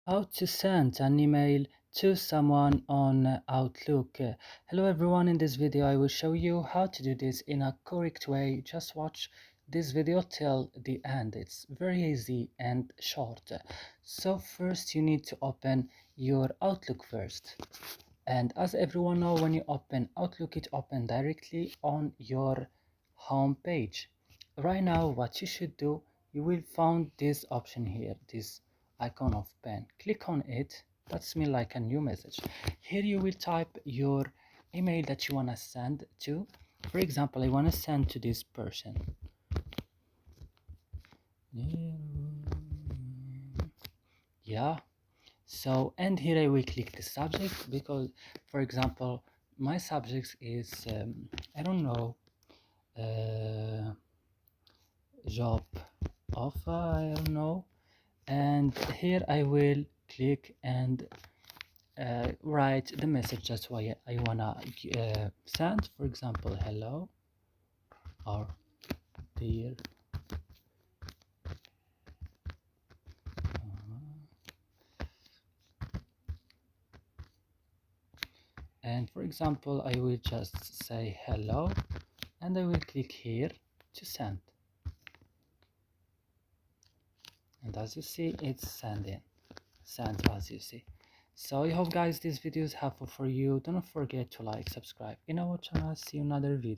How to send an email to someone on Outlook. Hello everyone, in this video I will show you how to do this in a correct way. Just watch this video till the end. It's very easy and short. So first you need to open your Outlook first. And as everyone know, when you open Outlook, it opens directly on your home page. Right now what you should do, you will find this option here, this icon of pen. Click on it. That's me like a new message. Here you will type your email that you want to send to. For example, I want to send to this person. Yeah. So, and here I will click the subject because, for example, my subject is I don't know, job offer, I don't know. And here I will click and write the message that's why I wanna send. For example, hello or dear. And for example, I will just say hello and I will click here to send. And as you see, it's sent as you see. So I hope guys this video is helpful for you. Don't forget to like, subscribe in our channel. See you in another video.